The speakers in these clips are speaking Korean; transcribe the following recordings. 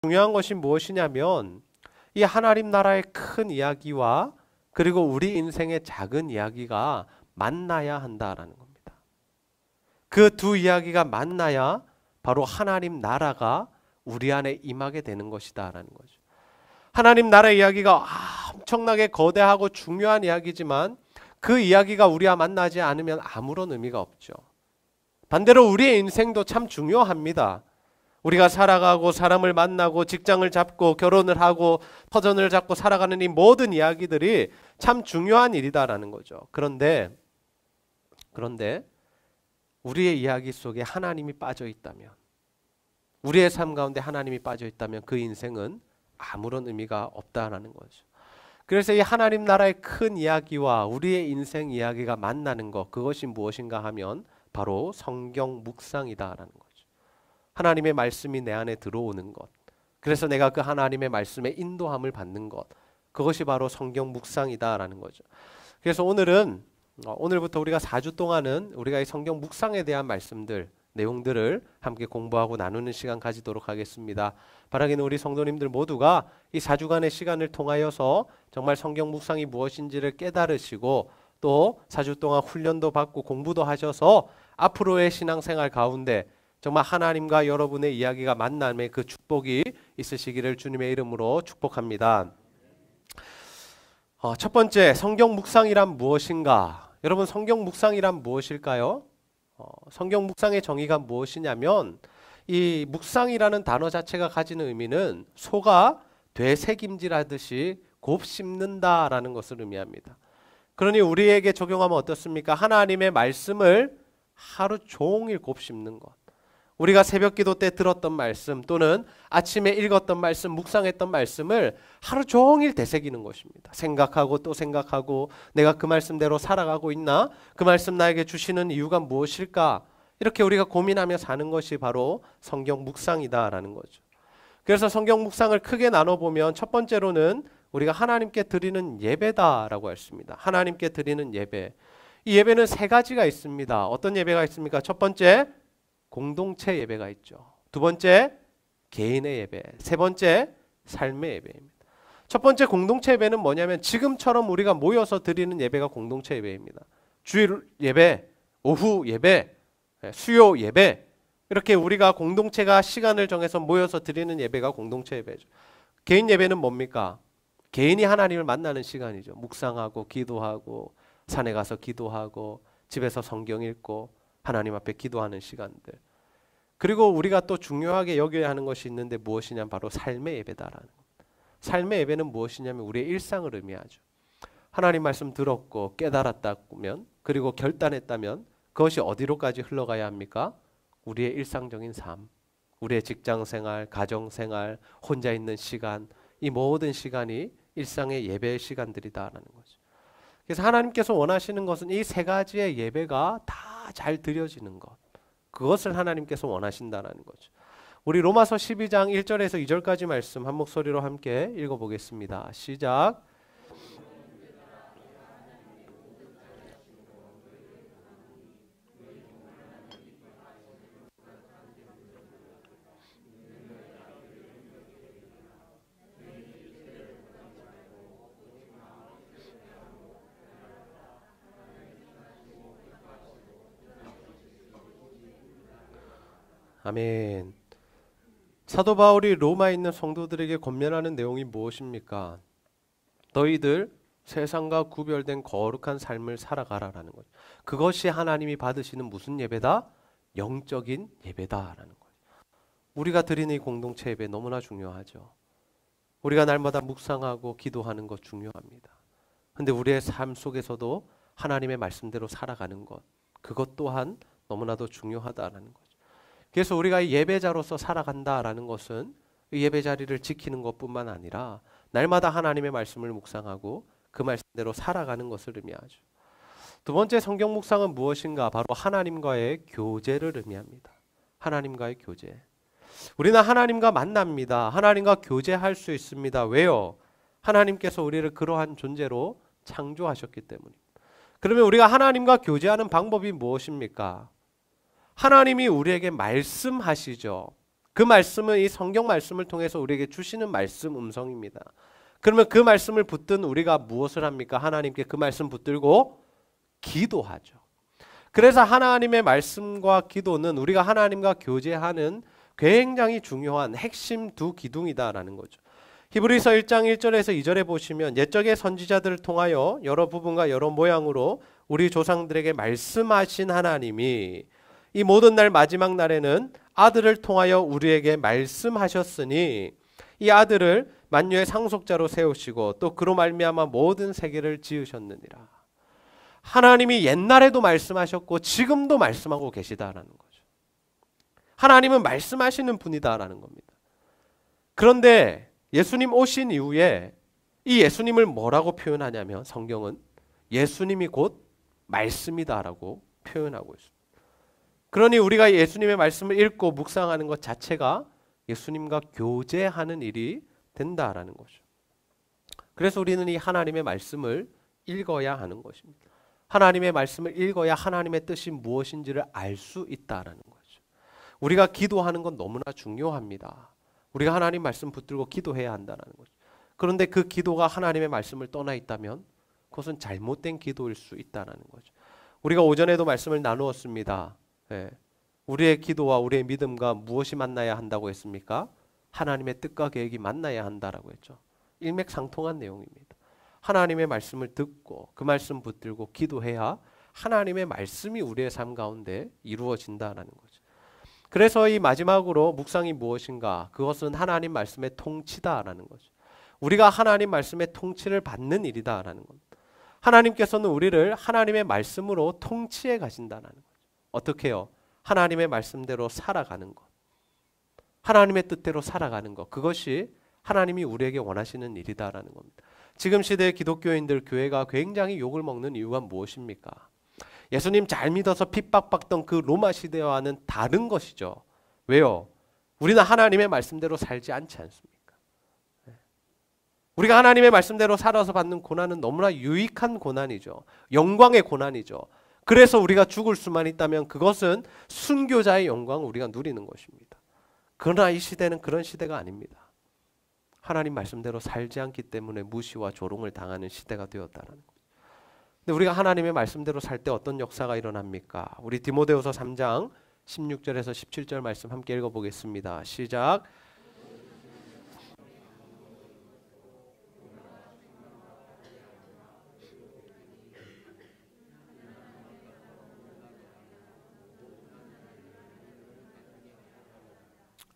중요한 것이 무엇이냐면 이 하나님 나라의 큰 이야기와 그리고 우리 인생의 작은 이야기가 만나야 한다라는 겁니다. 그 두 이야기가 만나야 바로 하나님 나라가 우리 안에 임하게 되는 것이다라는 거죠. 하나님 나라 이야기가 엄청나게 거대하고 중요한 이야기지만 그 이야기가 우리와 만나지 않으면 아무런 의미가 없죠. 반대로 우리의 인생도 참 중요합니다. 우리가 살아가고 사람을 만나고 직장을 잡고 결혼을 하고 터전을 잡고 살아가는 이 모든 이야기들이 참 중요한 일이다라는 거죠. 그런데 우리의 이야기 속에 하나님이 빠져 있다면, 우리의 삶 가운데 하나님이 빠져 있다면 그 인생은 아무런 의미가 없다라는 거죠. 그래서 이 하나님 나라의 큰 이야기와 우리의 인생 이야기가 만나는 것, 그것이 무엇인가 하면 바로 성경 묵상이다라는 거죠. 하나님의 말씀이 내 안에 들어오는 것, 그래서 내가 그 하나님의 말씀에 인도함을 받는 것, 그것이 바로 성경 묵상이다라는 거죠. 그래서 오늘부터 우리가 4주 동안은 우리가 이 성경 묵상에 대한 말씀들, 내용들을 함께 공부하고 나누는 시간 가지도록 하겠습니다. 바라기는 우리 성도님들 모두가 이 4주간의 시간을 통하여서 정말 성경 묵상이 무엇인지를 깨달으시고 또 4주 동안 훈련도 받고 공부도 하셔서 앞으로의 신앙생활 가운데 정말 하나님과 여러분의 이야기가 만남의 그 축복이 있으시기를 주님의 이름으로 축복합니다. 첫 번째, 성경 묵상이란 무엇인가? 여러분, 성경 묵상이란 무엇일까요? 성경 묵상의 정의가 무엇이냐면 이 묵상이라는 단어 자체가 가지는 의미는 소가 되새김질하듯이 곱씹는다라는 것을 의미합니다. 그러니 우리에게 적용하면 어떻습니까? 하나님의 말씀을 하루 종일 곱씹는 것. 우리가 새벽 기도 때 들었던 말씀 또는 아침에 읽었던 말씀, 묵상했던 말씀을 하루 종일 되새기는 것입니다. 생각하고 또 생각하고 내가 그 말씀대로 살아가고 있나? 그 말씀 나에게 주시는 이유가 무엇일까? 이렇게 우리가 고민하며 사는 것이 바로 성경 묵상이다라는 거죠. 그래서 성경 묵상을 크게 나눠보면 첫 번째로는 우리가 하나님께 드리는 예배다라고 했습니다. 하나님께 드리는 예배. 이 예배는 세 가지가 있습니다. 어떤 예배가 있습니까? 첫 번째, 공동체 예배가 있죠. 두 번째, 개인의 예배. 세 번째, 삶의 예배입니다. 첫 번째 공동체 예배는 뭐냐면 지금처럼 우리가 모여서 드리는 예배가 공동체 예배입니다. 주일 예배, 오후 예배, 수요 예배, 이렇게 우리가 공동체가 시간을 정해서 모여서 드리는 예배가 공동체 예배죠. 개인 예배는 뭡니까? 개인이 하나님을 만나는 시간이죠. 묵상하고 기도하고 산에 가서 기도하고 집에서 성경 읽고 하나님 앞에 기도하는 시간들. 그리고 우리가 또 중요하게 여겨야 하는 것이 있는데 무엇이냐면 바로 삶의 예배다라는 겁니다. 삶의 예배는 무엇이냐면 우리의 일상을 의미하죠. 하나님 말씀 들었고 깨달았다면 그리고 결단했다면 그것이 어디로까지 흘러가야 합니까? 우리의 일상적인 삶, 우리의 직장생활, 가정생활, 혼자 있는 시간, 이 모든 시간이 일상의 예배의 시간들이다라는 거죠. 그래서 하나님께서 원하시는 것은 이 세 가지의 예배가 다 잘 드려지는 것, 그것을 하나님께서 원하신다는 거죠. 우리 로마서 12장 1절에서 2절까지 말씀 한 목소리로 함께 읽어보겠습니다. 시작. 아멘. 사도 바울이 로마에 있는 성도들에게 권면하는 내용이 무엇입니까? 너희들 세상과 구별된 거룩한 삶을 살아가라라는 거죠. 그것이 하나님이 받으시는 무슨 예배다? 영적인 예배다라는 거죠. 우리가 드리는 이 공동체 예배 너무나 중요하죠. 우리가 날마다 묵상하고 기도하는 것 중요합니다. 근데 우리의 삶 속에서도 하나님의 말씀대로 살아가는 것, 그것 또한 너무나도 중요하다라는 거죠. 그래서 우리가 예배자로서 살아간다라는 것은 예배 자리를 지키는 것뿐만 아니라 날마다 하나님의 말씀을 묵상하고 그 말씀대로 살아가는 것을 의미하죠. 두 번째 성경 묵상은 무엇인가? 바로 하나님과의 교제를 의미합니다. 하나님과의 교제. 우리는 하나님과 만납니다. 하나님과 교제할 수 있습니다. 왜요? 하나님께서 우리를 그러한 존재로 창조하셨기 때문입니다. 그러면 우리가 하나님과 교제하는 방법이 무엇입니까? 하나님이 우리에게 말씀하시죠. 그 말씀은 이 성경 말씀을 통해서 우리에게 주시는 말씀 음성입니다. 그러면 그 말씀을 붙든 우리가 무엇을 합니까? 하나님께 그 말씀 붙들고 기도하죠. 그래서 하나님의 말씀과 기도는 우리가 하나님과 교제하는 굉장히 중요한 핵심 두 기둥이다라는 거죠. 히브리서 1장 1절에서 2절에 보시면 옛적의 선지자들을 통하여 여러 부분과 여러 모양으로 우리 조상들에게 말씀하신 하나님이 이 모든 날 마지막 날에는 아들을 통하여 우리에게 말씀하셨으니 이 아들을 만유의 상속자로 세우시고 또 그로 말미암아 모든 세계를 지으셨느니라. 하나님이 옛날에도 말씀하셨고 지금도 말씀하고 계시다라는 거죠. 하나님은 말씀하시는 분이다라는 겁니다. 그런데 예수님 오신 이후에 이 예수님을 뭐라고 표현하냐면 성경은 예수님이 곧 말씀이다라고 표현하고 있습니다. 그러니 우리가 예수님의 말씀을 읽고 묵상하는 것 자체가 예수님과 교제하는 일이 된다라는 거죠. 그래서 우리는 이 하나님의 말씀을 읽어야 하는 것입니다. 하나님의 말씀을 읽어야 하나님의 뜻이 무엇인지를 알 수 있다라는 거죠. 우리가 기도하는 건 너무나 중요합니다. 우리가 하나님 말씀 붙들고 기도해야 한다는 거죠. 그런데 그 기도가 하나님의 말씀을 떠나 있다면 그것은 잘못된 기도일 수 있다는 거죠. 우리가 오전에도 말씀을 나누었습니다. 네. 우리의 기도와 우리의 믿음과 무엇이 만나야 한다고 했습니까? 하나님의 뜻과 계획이 만나야 한다라고 했죠. 일맥상통한 내용입니다. 하나님의 말씀을 듣고 그 말씀 붙들고 기도해야 하나님의 말씀이 우리의 삶 가운데 이루어진다는 거죠. 그래서 이 마지막으로 묵상이 무엇인가? 그것은 하나님 말씀의 통치다라는 거죠. 우리가 하나님 말씀의 통치를 받는 일이다라는 겁니다. 하나님께서는 우리를 하나님의 말씀으로 통치해 가신다는 거죠. 어떻게 해요? 하나님의 말씀대로 살아가는 것. 하나님의 뜻대로 살아가는 것. 그것이 하나님이 우리에게 원하시는 일이다라는 겁니다. 지금 시대의 기독교인들 교회가 굉장히 욕을 먹는 이유가 무엇입니까? 예수님 잘 믿어서 핍박받던 그 로마 시대와는 다른 것이죠. 왜요? 우리는 하나님의 말씀대로 살지 않지 않습니까? 우리가 하나님의 말씀대로 살아서 받는 고난은 너무나 유익한 고난이죠. 영광의 고난이죠. 그래서 우리가 죽을 수만 있다면 그것은 순교자의 영광을 우리가 누리는 것입니다. 그러나 이 시대는 그런 시대가 아닙니다. 하나님 말씀대로 살지 않기 때문에 무시와 조롱을 당하는 시대가 되었다는 거예요. 근데 우리가 하나님의 말씀대로 살 때 어떤 역사가 일어납니까? 우리 디모데후서 3장 16절에서 17절 말씀 함께 읽어보겠습니다. 시작.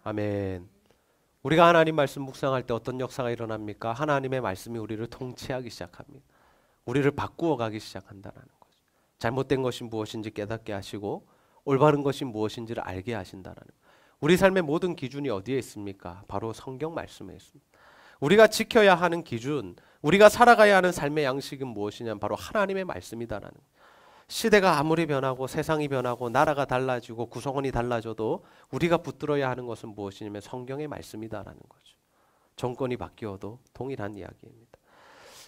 아멘. 우리가 하나님 말씀 묵상할 때 어떤 역사가 일어납니까? 하나님의 말씀이 우리를 통치하기 시작합니다. 우리를 바꾸어 가기 시작한다는 거죠. 잘못된 것이 무엇인지 깨닫게 하시고 올바른 것이 무엇인지를 알게 하신다는 거예요. 우리 삶의 모든 기준이 어디에 있습니까? 바로 성경 말씀에 있습니다. 우리가 지켜야 하는 기준, 우리가 살아가야 하는 삶의 양식은 무엇이냐면 바로 하나님의 말씀이다라는 거예요. 시대가 아무리 변하고 세상이 변하고 나라가 달라지고 구성원이 달라져도 우리가 붙들어야 하는 것은 무엇이냐면 성경의 말씀이다라는 거죠. 정권이 바뀌어도 동일한 이야기입니다.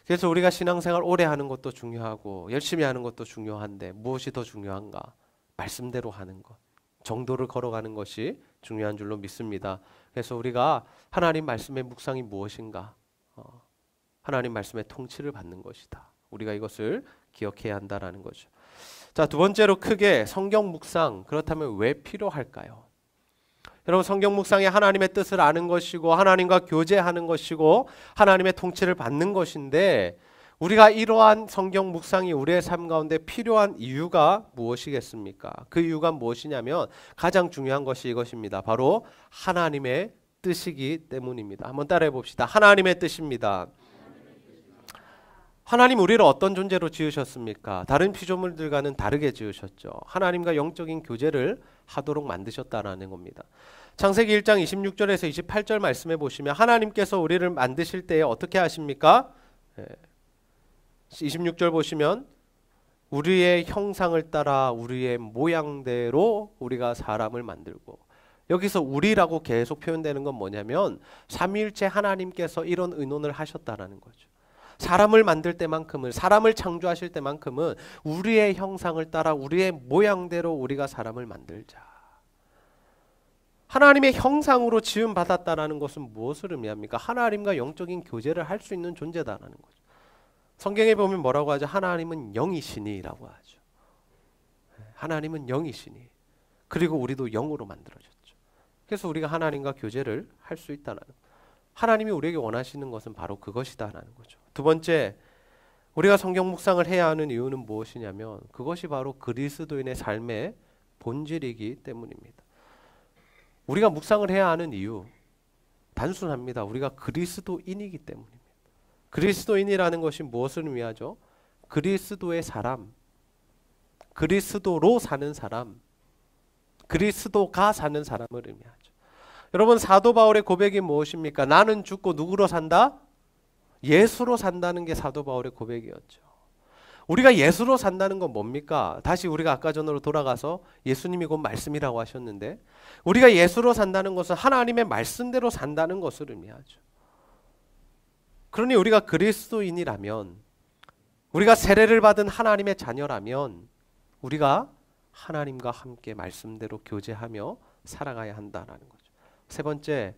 그래서 우리가 신앙생활 오래 하는 것도 중요하고 열심히 하는 것도 중요한데 무엇이 더 중요한가? 말씀대로 하는 것, 정도를 걸어가는 것이 중요한 줄로 믿습니다. 그래서 우리가 하나님 말씀의 묵상이 무엇인가? 하나님 말씀의 통치를 받는 것이다. 우리가 이것을 기억해야 한다라는 거죠. 자, 두 번째로 크게 성경 묵상, 그렇다면 왜 필요할까요? 여러분, 성경 묵상이 하나님의 뜻을 아는 것이고 하나님과 교제하는 것이고 하나님의 통치를 받는 것인데 우리가 이러한 성경 묵상이 우리의 삶 가운데 필요한 이유가 무엇이겠습니까? 그 이유가 무엇이냐면 가장 중요한 것이 이것입니다. 바로 하나님의 뜻이기 때문입니다. 한번 따라해 봅시다. 하나님의 뜻입니다. 하나님 우리를 어떤 존재로 지으셨습니까? 다른 피조물들과는 다르게 지으셨죠. 하나님과 영적인 교제를 하도록 만드셨다라는 겁니다. 창세기 1장 26절에서 28절 말씀해 보시면 하나님께서 우리를 만드실 때에 어떻게 하십니까? 26절 보시면 우리의 형상을 따라 우리의 모양대로 우리가 사람을 만들고, 여기서 우리라고 계속 표현되는 건 뭐냐면 삼위일체 하나님께서 이런 의논을 하셨다라는 거죠. 사람을 만들 때만큼은, 사람을 창조하실 때만큼은 우리의 형상을 따라 우리의 모양대로 우리가 사람을 만들자. 하나님의 형상으로 지음 받았다라는 것은 무엇을 의미합니까? 하나님과 영적인 교제를 할 수 있는 존재다라는 거죠. 성경에 보면 뭐라고 하죠? 하나님은 영이시니라고 하죠. 하나님은 영이시니. 그리고 우리도 영으로 만들어졌죠. 그래서 우리가 하나님과 교제를 할 수 있다는 거예요. 하나님이 우리에게 원하시는 것은 바로 그것이다라는 거죠. 두 번째, 우리가 성경 묵상을 해야 하는 이유는 무엇이냐면 그것이 바로 그리스도인의 삶의 본질이기 때문입니다. 우리가 묵상을 해야 하는 이유 단순합니다. 우리가 그리스도인이기 때문입니다. 그리스도인이라는 것이 무엇을 의미하죠? 그리스도의 사람, 그리스도로 사는 사람, 그리스도가 사는 사람을 의미하죠. 여러분, 사도 바울의 고백이 무엇입니까? 나는 죽고 누구로 산다? 예수로 산다는 게 사도 바울의 고백이었죠. 우리가 예수로 산다는 건 뭡니까? 다시 우리가 아까 전으로 돌아가서 예수님이 곧 말씀이라고 하셨는데, 우리가 예수로 산다는 것은 하나님의 말씀대로 산다는 것을 의미하죠. 그러니 우리가 그리스도인이라면, 우리가 세례를 받은 하나님의 자녀라면 우리가 하나님과 함께 말씀대로 교제하며 살아가야 한다는 거죠. 세 번째,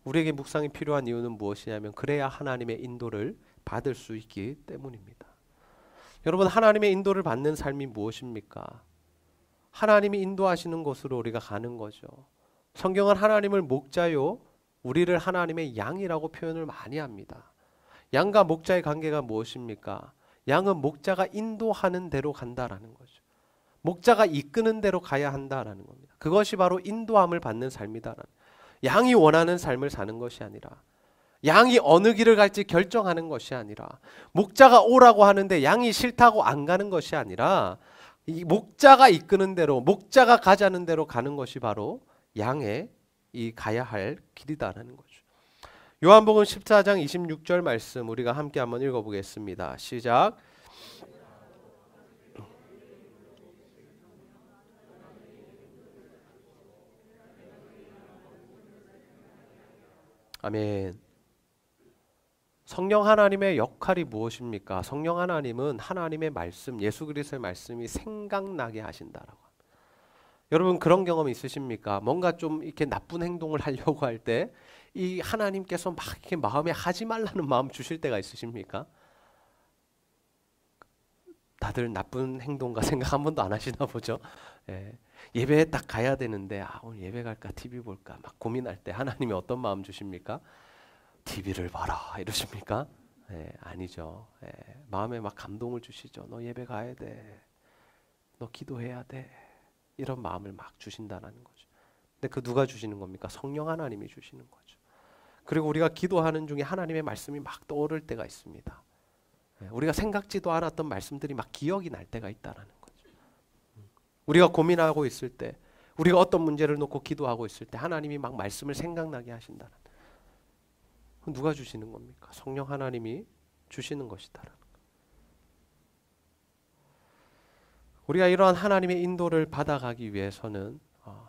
우리에게 묵상이 필요한 이유는 무엇이냐면 그래야 하나님의 인도를 받을 수 있기 때문입니다. 여러분, 하나님의 인도를 받는 삶이 무엇입니까? 하나님이 인도하시는 곳으로 우리가 가는 거죠. 성경은 하나님을 목자요, 우리를 하나님의 양이라고 표현을 많이 합니다. 양과 목자의 관계가 무엇입니까? 양은 목자가 인도하는 대로 간다라는 거죠. 목자가 이끄는 대로 가야 한다라는 겁니다. 그것이 바로 인도함을 받는 삶이다라는, 양이 원하는 삶을 사는 것이 아니라, 양이 어느 길을 갈지 결정하는 것이 아니라, 목자가 오라고 하는데 양이 싫다고 안 가는 것이 아니라, 이 목자가 이끄는 대로, 목자가 가자는 대로 가는 것이 바로 양의 이 가야 할 길이다라는 거죠. 요한복음 14장 26절 말씀 우리가 함께 한번 읽어보겠습니다. 시작. 아멘. 성령 하나님의 역할이 무엇입니까? 성령 하나님은 하나님의 말씀, 예수 그리스도의 말씀이 생각나게 하신다라고. 여러분, 그런 경험 있으십니까? 뭔가 좀 이렇게 나쁜 행동을 하려고 할 때 이 하나님께서 막 이렇게 마음에 하지 말라는 마음 주실 때가 있으십니까? 다들 나쁜 행동과 생각 한 번도 안 하시나 보죠. 예배에 딱 가야 되는데 오늘 예배 갈까 TV 볼까 막 고민할 때 하나님이 어떤 마음 주십니까? TV를 봐라 이러십니까? 아니죠. 마음에 막 감동을 주시죠. 너 예배 가야 돼. 너 기도해야 돼. 이런 마음을 막 주신다는 거죠. 근데 그 누가 주시는 겁니까? 성령 하나님이 주시는 거죠. 그리고 우리가 기도하는 중에 하나님의 말씀이 막 떠오를 때가 있습니다. 우리가 생각지도 않았던 말씀들이 막 기억이 날 때가 있다라는 거죠. 우리가 고민하고 있을 때, 우리가 어떤 문제를 놓고 기도하고 있을 때 하나님이 막 말씀을 생각나게 하신다는, 누가 주시는 겁니까? 성령 하나님이 주시는 것이다라는 거. 우리가 이러한 하나님의 인도를 받아가기 위해서는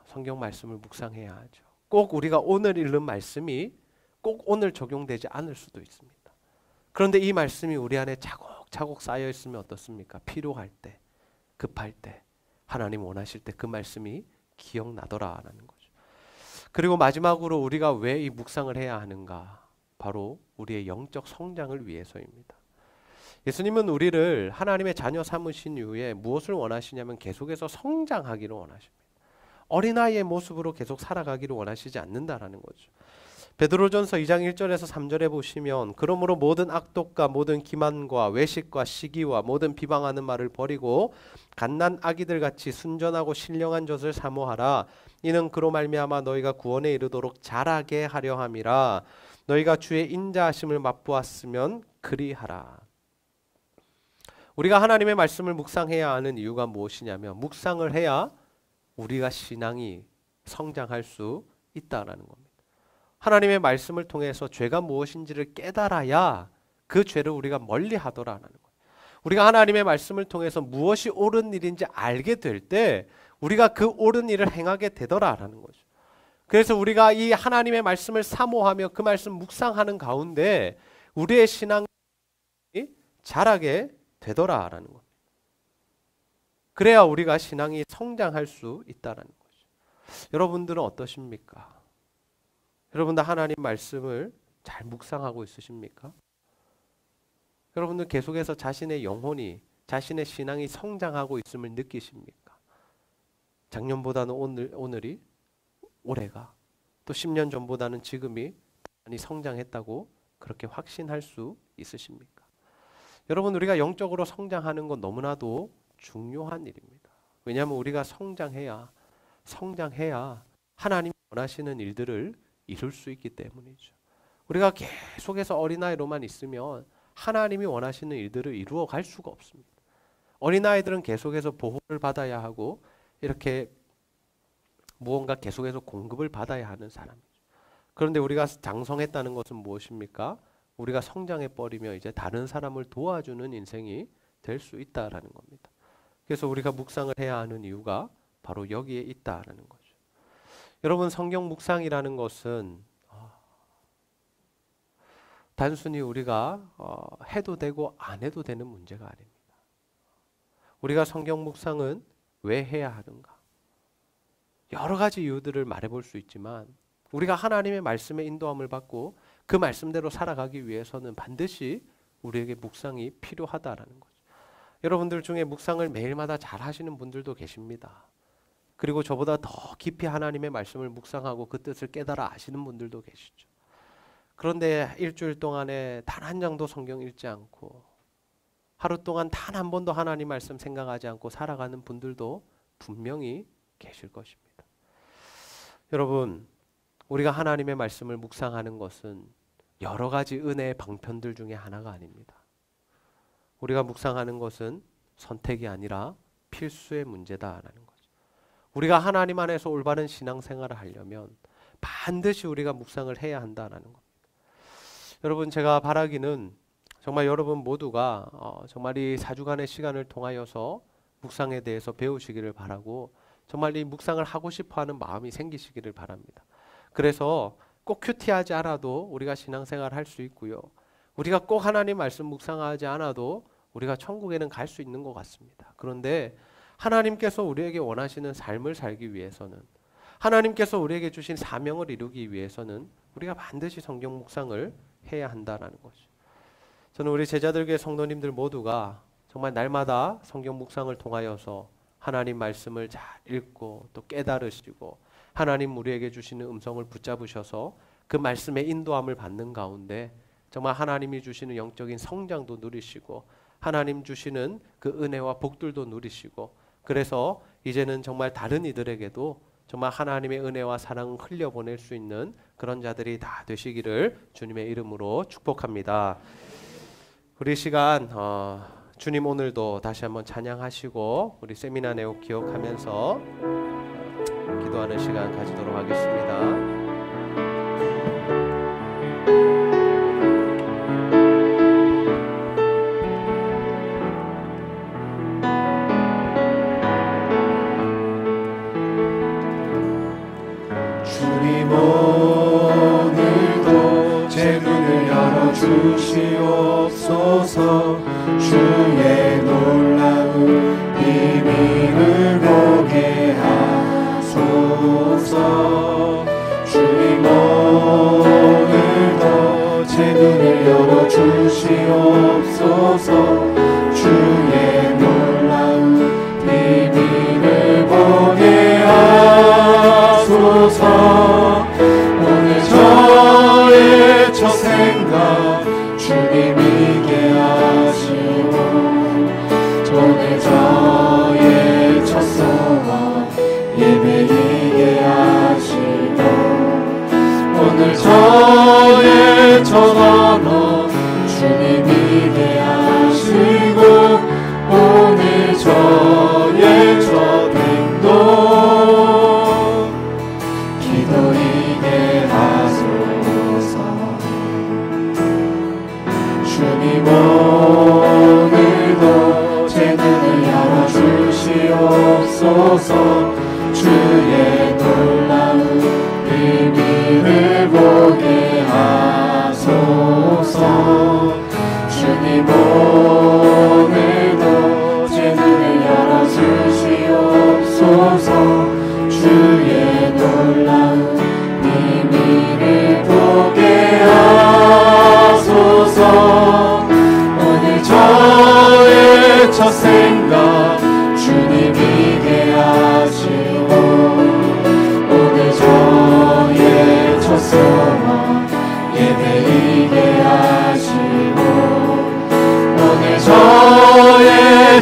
성경 말씀을 묵상해야 하죠. 꼭 우리가 오늘 읽는 말씀이 꼭 오늘 적용되지 않을 수도 있습니다. 그런데 이 말씀이 우리 안에 차곡차곡 쌓여 있으면 어떻습니까? 필요할 때, 급할 때, 하나님 원하실 때 그 말씀이 기억나더라라는 거죠. 그리고 마지막으로 우리가 왜 이 묵상을 해야 하는가? 바로 우리의 영적 성장을 위해서입니다. 예수님은 우리를 하나님의 자녀 삼으신 이후에 무엇을 원하시냐면 계속해서 성장하기를 원하십니다. 어린아이의 모습으로 계속 살아가기를 원하시지 않는다라는 거죠. 베드로전서 2장 1절에서 3절에 보시면 그러므로 모든 악독과 모든 기만과 외식과 시기와 모든 비방하는 말을 버리고 갓난 아기들 같이 순전하고 신령한 젖을 사모하라. 이는 그로 말미암아 너희가 구원에 이르도록 자라게 하려 함이라. 너희가 주의 인자하심을 맛보았으면 그리하라. 우리가 하나님의 말씀을 묵상해야 하는 이유가 무엇이냐면 묵상을 해야 우리가 신앙이 성장할 수 있다라는 겁니다. 하나님의 말씀을 통해서 죄가 무엇인지를 깨달아야 그 죄를 우리가 멀리 하더라는 거예요. 우리가 하나님의 말씀을 통해서 무엇이 옳은 일인지 알게 될 때 우리가 그 옳은 일을 행하게 되더라라는 거죠. 그래서 우리가 이 하나님의 말씀을 사모하며 그 말씀 묵상하는 가운데 우리의 신앙이 자라게 되더라라는 겁니다. 그래야 우리가 신앙이 성장할 수 있다라는 거죠. 여러분들은 어떠십니까? 여러분들 하나님 말씀을 잘 묵상하고 있으십니까? 여러분들 계속해서 자신의 영혼이, 자신의 신앙이 성장하고 있음을 느끼십니까? 작년보다는 오늘이, 올해가, 또 10년 전보다는 지금이 많이 성장했다고 그렇게 확신할 수 있으십니까? 여러분, 우리가 영적으로 성장하는 건 너무나도 중요한 일입니다. 왜냐하면 우리가 성장해야 하나님이 원하시는 일들을 이룰 수 있기 때문이죠. 우리가 계속해서 어린아이로만 있으면 하나님이 원하시는 일들을 이루어 갈 수가 없습니다. 어린아이들은 계속해서 보호를 받아야 하고 이렇게 무언가 계속해서 공급을 받아야 하는 사람이죠. 그런데 우리가 장성했다는 것은 무엇입니까? 우리가 성장해버리면 이제 다른 사람을 도와주는 인생이 될 수 있다라는 겁니다. 그래서 우리가 묵상을 해야 하는 이유가 바로 여기에 있다라는 거죠. 여러분, 성경 묵상이라는 것은 단순히 우리가 해도 되고 안 해도 되는 문제가 아닙니다. 우리가 성경 묵상은 왜 해야 하는가? 여러 가지 이유들을 말해볼 수 있지만 우리가 하나님의 말씀에 인도함을 받고 그 말씀대로 살아가기 위해서는 반드시 우리에게 묵상이 필요하다라는 거죠. 여러분들 중에 묵상을 매일마다 잘 하시는 분들도 계십니다. 그리고 저보다 더 깊이 하나님의 말씀을 묵상하고 그 뜻을 깨달아 아시는 분들도 계시죠. 그런데 일주일 동안에 단 한 장도 성경 읽지 않고 하루 동안 단 한 번도 하나님 말씀 생각하지 않고 살아가는 분들도 분명히 계실 것입니다. 여러분, 우리가 하나님의 말씀을 묵상하는 것은 여러 가지 은혜의 방편들 중에 하나가 아닙니다. 우리가 묵상하는 것은 선택이 아니라 필수의 문제다라는 거죠. 우리가 하나님 안에서 올바른 신앙생활을 하려면 반드시 우리가 묵상을 해야 한다는 겁니다. 여러분, 제가 바라기는 정말 여러분 모두가 정말 이 4주간의 시간을 통하여서 묵상에 대해서 배우시기를 바라고 정말 이 묵상을 하고 싶어하는 마음이 생기시기를 바랍니다. 그래서 꼭 큐티하지 않아도 우리가 신앙생활을 할 수 있고요. 우리가 꼭 하나님 말씀 묵상하지 않아도 우리가 천국에는 갈 수 있는 것 같습니다. 그런데 하나님께서 우리에게 원하시는 삶을 살기 위해서는, 하나님께서 우리에게 주신 사명을 이루기 위해서는 우리가 반드시 성경 묵상을 해야 한다라는 거죠. 저는 우리 제자들교회 성도님들 모두가 정말 날마다 성경 묵상을 통하여서 하나님 말씀을 잘 읽고 또 깨달으시고 하나님 우리에게 주시는 음성을 붙잡으셔서 그 말씀의 인도함을 받는 가운데 정말 하나님이 주시는 영적인 성장도 누리시고 하나님 주시는 그 은혜와 복들도 누리시고, 그래서 이제는 정말 다른 이들에게도 정말 하나님의 은혜와 사랑을 흘려보낼 수 있는 그런 자들이 다 되시기를 주님의 이름으로 축복합니다. 우리 시간 주님 오늘도 다시 한번 찬양하시고 우리 세미나 내용 기억하면서 기도하는 시간 가지도록 하겠습니다. 오늘도 제 눈을 열어주시옵소서. 주의 놀라운 비밀을 보게 하소서. 주님 오늘도 제 눈을 열어주시옵소서. 주의 놀라운 비밀을 보게 하소서. 오늘 저의 첫 생각 주님이게 하시고, 오늘 저의 첫 소원 예배이게 하시고, 오늘 저의 첫 언어 주님이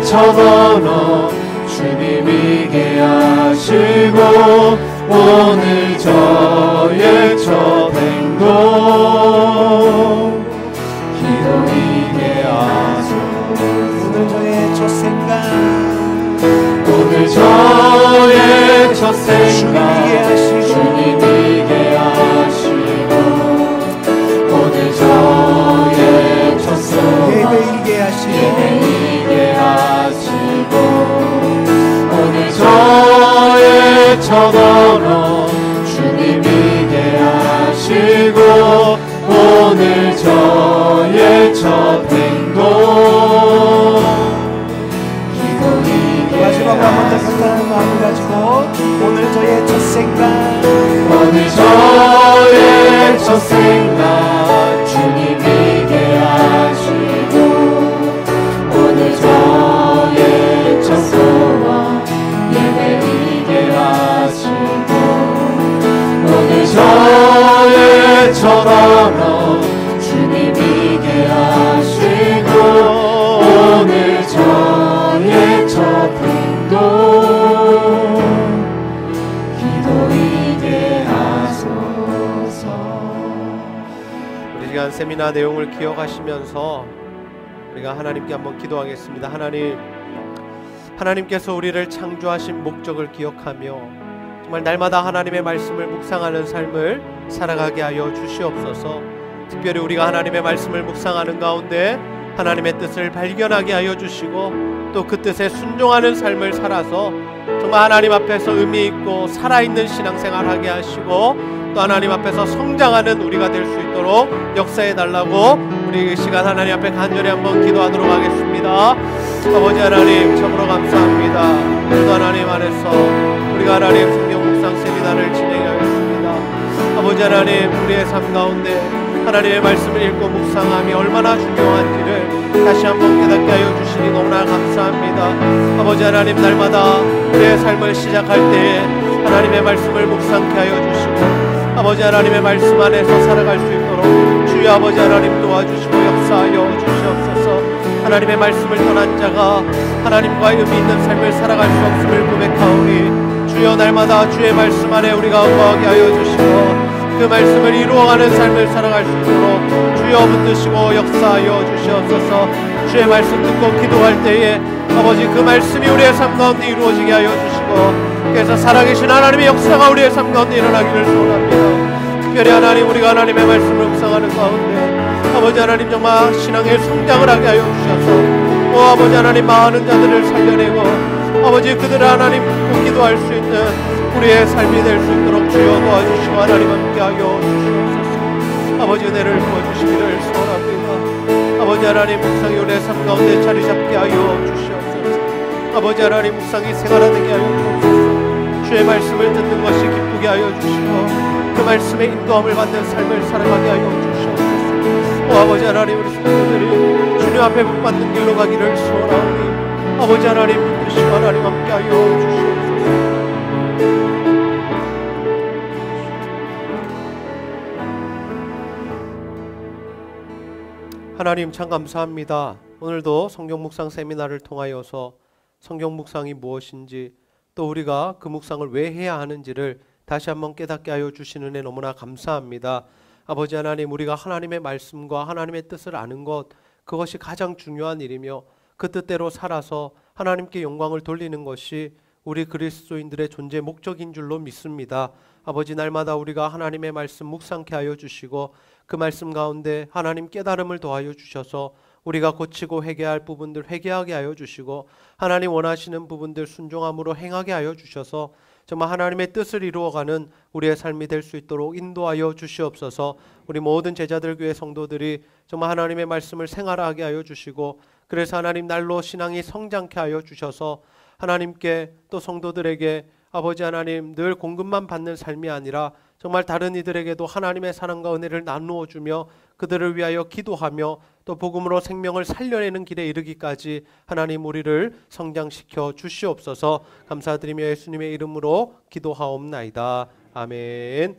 저번호 주님이게 하시고 오늘 저의 첫 행동 기도이게 하소서. 오늘 저의 첫 생각 오늘 저의 첫 생각 주님이게 하시고 오늘 저의 첫 소망 예배이게 하시고 예배이게 하시고 오늘 저의 첫 언어 주님이게 하시고 오늘 저의 첫 행동 기도이게 마지막으로 한 번 더 간단한 마음을 가지고 오늘 저의 첫 생각 오늘 저의 첫 생각 주님이게 하시고 오늘 저의 첫 소원 예배이게 하시고 오늘 저의 첫 언어 주님이게 하시고 오늘 저의 첫 행동 기도이게 하소서. 우리 시간 세미나 내용을 기억하시면서 우리가 하나님께 한번 기도하겠습니다. 하나님께서 우리를 창조하신 목적을 기억하며 정말 날마다 하나님의 말씀을 묵상하는 삶을 살아가게 하여 주시옵소서. 특별히 우리가 하나님의 말씀을 묵상하는 가운데 하나님의 뜻을 발견하게 하여 주시고 또 그 뜻에 순종하는 삶을 살아서 정말 하나님 앞에서 의미 있고 살아있는 신앙생활 하게 하시고 또 하나님 앞에서 성장하는 우리가 될 수 있도록 역사해 달라고 우리 이 시간 하나님 앞에 간절히 한번 기도하도록 하겠습니다. 아버지 하나님 참으로 감사합니다. 오늘도 하나님 안에서 우리가 하나님 성경 묵상 세미나를 진행하였습니다. 아버지 하나님 우리의 삶 가운데 하나님의 말씀을 읽고 묵상함이 얼마나 중요한지를 다시 한번 깨닫게 하여 주시니 너무나 감사합니다. 아버지 하나님 날마다 우리의 삶을 시작할 때에 하나님의 말씀을 묵상케 하여 주시고 아버지 하나님의 말씀 안에서 살아갈 수 있도록 주여 아버지 하나님 도와주시고 역사하여 주시옵소서. 하나님의 말씀을 떠난 자가 하나님과 의미 있는 삶을 살아갈 수 없음을 고백하오니 주여 날마다 주의 말씀 안에 우리가 거하게 하여 주시고 그 말씀을 이루어가는 삶을 살아갈 수 있도록 주여 붙드시고 역사하여 주시옵소서. 주의 말씀 듣고 기도할 때에 아버지 그 말씀이 우리의 삶 가운데 이루어지게 하여 주시고 그래서 살아계신 하나님의 역사가 우리의 삶 가운데 일어나기를 소원합니다. 특별히 하나님 우리가 하나님의 말씀을 묵상하는 가운데 아버지 하나님 정말 신앙의 성장을 하게 하여 주셔서 아버지 하나님 많은 자들을 살려내고 아버지 그들을 하나님 듣고 기도할 수 있는 우리의 삶이 될 수 있도록 주여 도와주시고 하나님 함께하여 주시옵소서. 아버지 은혜를 부어주시기를 소원합니다. 아버지 하나님 묵상이 우리의 삶 가운데 자리 잡게 하여 주시옵소서. 아버지 하나님 묵상이 생활하게 하여 주옵소서. 주의 말씀을 듣는 것이 기쁘게 하여 주시고 그 말씀의 인도함을 받는 삶을 살아가게 하여 주시옵소서. 아버지 하나님 우리 성도들이 주님 앞에 복받는 길로 가기를 소원하오니 아버지 하나님 붙드시고 하나님 함께하여 주시옵소서. 하나님 참 감사합니다. 오늘도 성경 묵상 세미나를 통하여서 성경 묵상이 무엇인지 또 우리가 그 묵상을 왜 해야 하는지를 다시 한번 깨닫게 하여 주시는 애 너무나 감사합니다. 아버지 하나님 우리가 하나님의 말씀과 하나님의 뜻을 아는 것 그것이 가장 중요한 일이며 그 뜻대로 살아서 하나님께 영광을 돌리는 것이 우리 그리스도인들의 존재 목적인 줄로 믿습니다. 아버지 날마다 우리가 하나님의 말씀 묵상케 하여 주시고 그 말씀 가운데 하나님 깨달음을 더하여 주셔서 우리가 고치고 회개해야 할 부분들 회개하게 하여 주시고 하나님 원하시는 부분들 순종함으로 행하게 하여 주셔서 정말 하나님의 뜻을 이루어가는 우리의 삶이 될 수 있도록 인도하여 주시옵소서. 우리 모든 제자들 교회 성도들이 정말 하나님의 말씀을 생활하게 하여 주시고 그래서 하나님 날로 신앙이 성장케 하여 주셔서 하나님께 또 성도들에게 아버지 하나님 늘 공급만 받는 삶이 아니라 정말 다른 이들에게도 하나님의 사랑과 은혜를 나누어 주며 그들을 위하여 기도하며 또 복음으로 생명을 살려내는 길에 이르기까지 하나님 우리를 성장시켜 주시옵소서. 감사드리며 예수님의 이름으로 기도하옵나이다. 아멘.